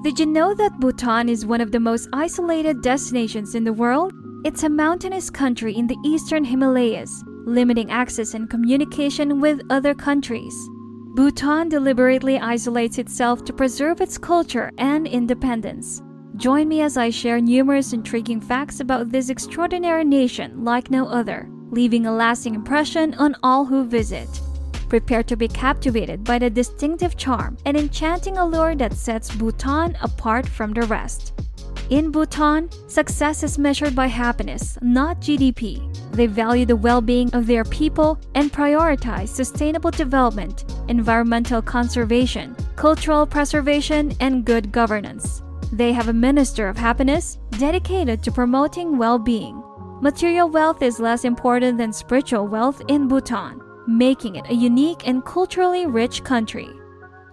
Did you know that Bhutan is one of the most isolated destinations in the world? It's a mountainous country in the eastern Himalayas, limiting access and communication with other countries. Bhutan deliberately isolates itself to preserve its culture and independence. Join me as I share numerous intriguing facts about this extraordinary nation like no other, leaving a lasting impression on all who visit. Prepare to be captivated by the distinctive charm and enchanting allure that sets Bhutan apart from the rest. In Bhutan, success is measured by happiness, not GDP. They value the well-being of their people and prioritize sustainable development, environmental conservation, cultural preservation, and good governance. They have a Minister of Happiness dedicated to promoting well-being. Material wealth is less important than spiritual wealth in Bhutan, making it a unique and culturally rich country.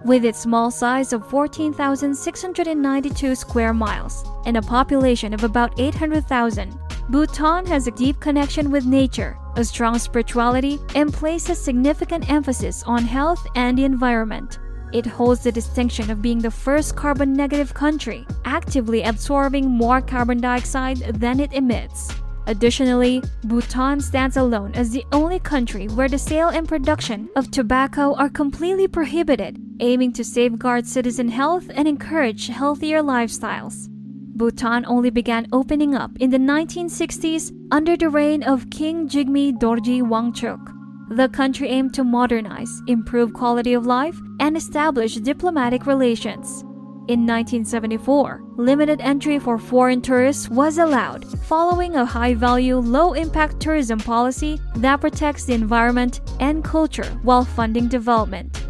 With its small size of 14,692 square miles and a population of about 800,000, Bhutan has a deep connection with nature, a strong spirituality, and places significant emphasis on health and the environment. It holds the distinction of being the first carbon-negative country, actively absorbing more carbon dioxide than it emits. Additionally, Bhutan stands alone as the only country where the sale and production of tobacco are completely prohibited, aiming to safeguard citizen health and encourage healthier lifestyles. Bhutan only began opening up in the 1960s under the reign of King Jigme Dorji Wangchuk. The country aimed to modernize, improve quality of life, and establish diplomatic relations. In 1974, limited entry for foreign tourists was allowed, following a high-value, low-impact tourism policy that protects the environment and culture while funding development.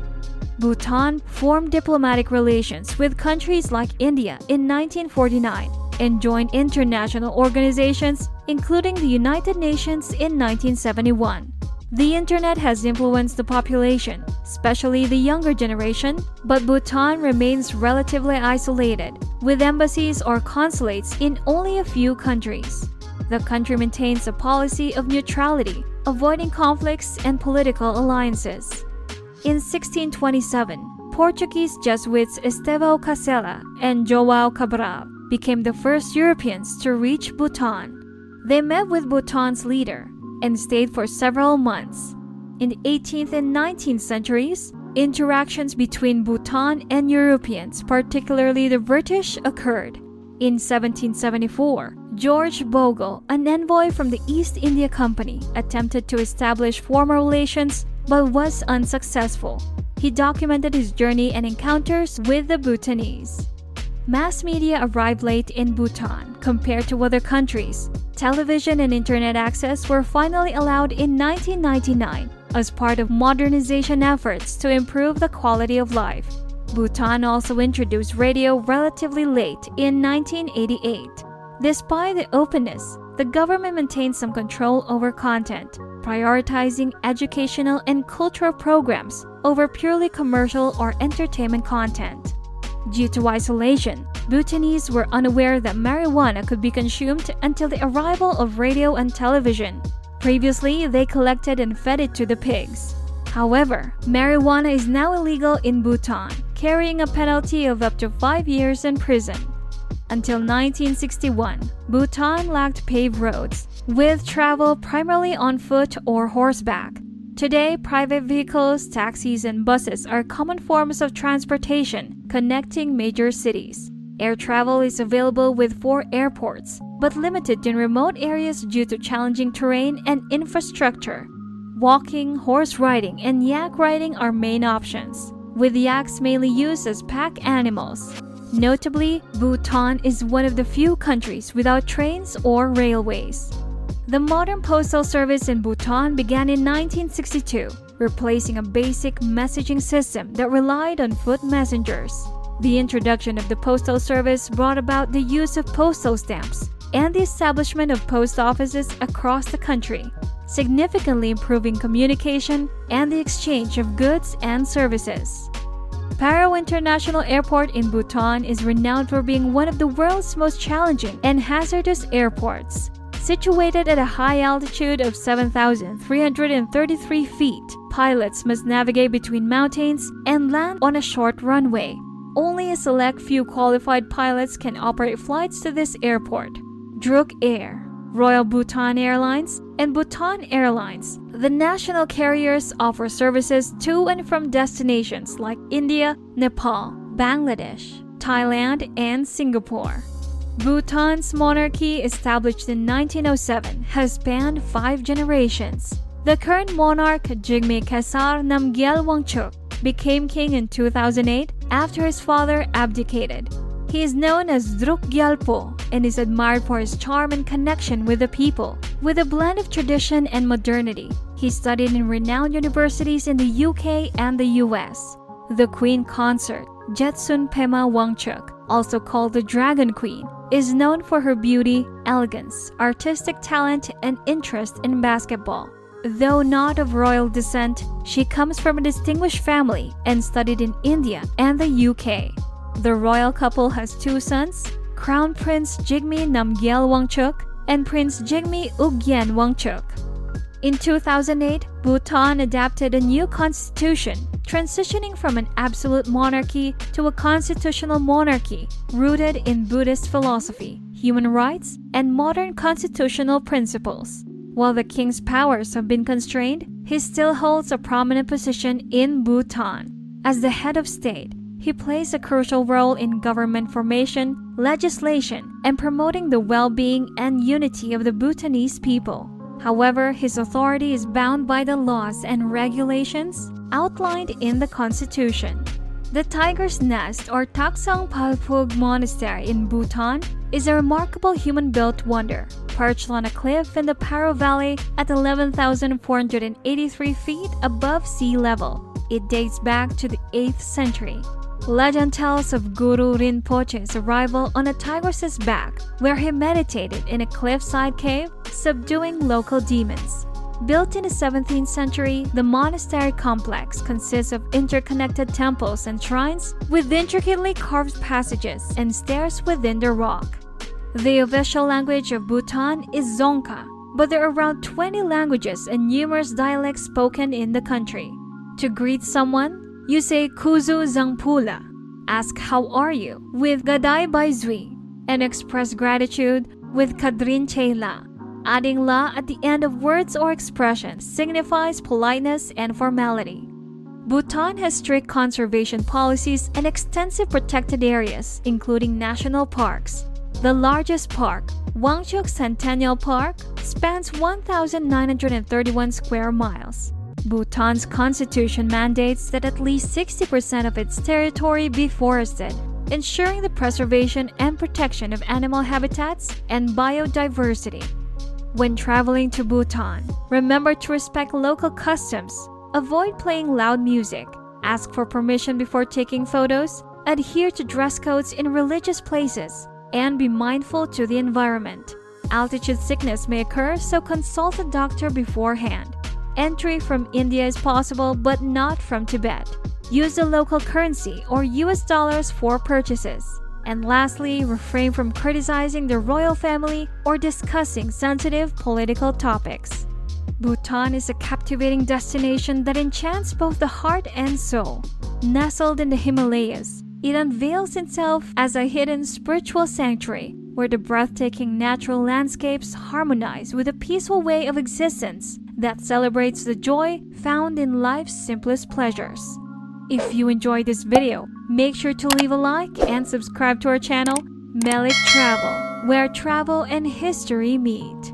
Bhutan formed diplomatic relations with countries like India in 1949 and joined international organizations, including the United Nations in 1971. The internet has influenced the population, especially the younger generation, but Bhutan remains relatively isolated, with embassies or consulates in only a few countries. The country maintains a policy of neutrality, avoiding conflicts and political alliances. In 1627, Portuguese Jesuits Estevão Casella and João Cabral became the first Europeans to reach Bhutan. They met with Bhutan's leader and stayed for several months. In the 18th and 19th centuries, interactions between Bhutan and Europeans, particularly the British, occurred. In 1774, George Bogle, an envoy from the East India Company, attempted to establish formal relations but was unsuccessful. He documented his journey and encounters with the Bhutanese. Mass media arrived late in Bhutan compared to other countries. Television and internet access were finally allowed in 1999 as part of modernization efforts to improve the quality of life. Bhutan also introduced radio relatively late in 1988. Despite the openness, the government maintained some control over content, prioritizing educational and cultural programs over purely commercial or entertainment content. Due to isolation, Bhutanese were unaware that marijuana could be consumed until the arrival of radio and television. Previously, they collected and fed it to the pigs. However, marijuana is now illegal in Bhutan, carrying a penalty of up to 5 years in prison. Until 1961, Bhutan lacked paved roads, with travel primarily on foot or horseback. Today, private vehicles, taxis, and buses are common forms of transportation connecting major cities. Air travel is available with 4 airports, but limited in remote areas due to challenging terrain and infrastructure. Walking, horse riding, and yak riding are main options, with yaks mainly used as pack animals. Notably, Bhutan is one of the few countries without trains or railways. The modern postal service in Bhutan began in 1962, replacing a basic messaging system that relied on foot messengers. The introduction of the postal service brought about the use of postal stamps and the establishment of post offices across the country, significantly improving communication and the exchange of goods and services. Paro International Airport in Bhutan is renowned for being one of the world's most challenging and hazardous airports. Situated at a high altitude of 7,333 feet, pilots must navigate between mountains and land on a short runway. only a select few qualified pilots can operate flights to this airport. Druk Air, Royal Bhutan Airlines, and Bhutan Airlines, the national carriers, offer services to and from destinations like India, Nepal, Bangladesh, Thailand, and Singapore. Bhutan's monarchy, established in 1907, has spanned 5 generations. The current monarch, Jigme Khesar Namgyel Wangchuk, became king in 2008 after his father abdicated. He is known as Druk Gyalpo and is admired for his charm and connection with the people. With a blend of tradition and modernity, he studied in renowned universities in the UK and the US. The Queen Consort, Jetsun Pema Wangchuk, also called the Dragon Queen, is known for her beauty, elegance, artistic talent, and interest in basketball. Though not of royal descent, she comes from a distinguished family and studied in India and the UK. The royal couple has 2 sons, Crown Prince Jigme Namgyel Wangchuk and Prince Jigme Ugyen Wangchuk. In 2008, Bhutan adopted a new constitution, transitioning from an absolute monarchy to a constitutional monarchy rooted in Buddhist philosophy, human rights, and modern constitutional principles. While the king's powers have been constrained, he still holds a prominent position in Bhutan. As the head of state, he plays a crucial role in government formation, legislation, and promoting the well-being and unity of the Bhutanese people. However, his authority is bound by the laws and regulations outlined in the constitution. The Tiger's Nest, or Taksang Palphug Monastery in Bhutan, is a remarkable human-built wonder, perched on a cliff in the Paro Valley at 11,483 feet above sea level. It dates back to the 8th century. Legend tells of Guru Rinpoche's arrival on a tigress's back, where he meditated in a cliffside cave, subduing local demons. Built in the 17th century, the monastery complex consists of interconnected temples and shrines with intricately carved passages and stairs within the rock. The official language of Bhutan is Dzongkha, but there are around 20 languages and numerous dialects spoken in the country. To greet someone, you say Kuzu Zangpula, ask how are you with Gaday Baizui, and express gratitude with Kadrin Cheila. Adding la at the end of words or expressions signifies politeness and formality. Bhutan has strict conservation policies and extensive protected areas, including national parks. The largest park, Wangchuk Centennial Park, spans 1,931 square miles. Bhutan's constitution mandates that at least 60% of its territory be forested, ensuring the preservation and protection of animal habitats and biodiversity. When traveling to Bhutan, remember to respect local customs, avoid playing loud music, ask for permission before taking photos, adhere to dress codes in religious places, and be mindful to the environment. Altitude sickness may occur, so consult a doctor beforehand. Entry from India is possible, but not from Tibet. Use the local currency or US dollars for purchases. And lastly, refrain from criticizing the royal family or discussing sensitive political topics. Bhutan is a captivating destination that enchants both the heart and soul. Nestled in the Himalayas, it unveils itself as a hidden spiritual sanctuary where the breathtaking natural landscapes harmonize with a peaceful way of existence that celebrates the joy found in life's simplest pleasures. If you enjoyed this video, make sure to leave a like and subscribe to our channel, Melik Travel, where travel and history meet.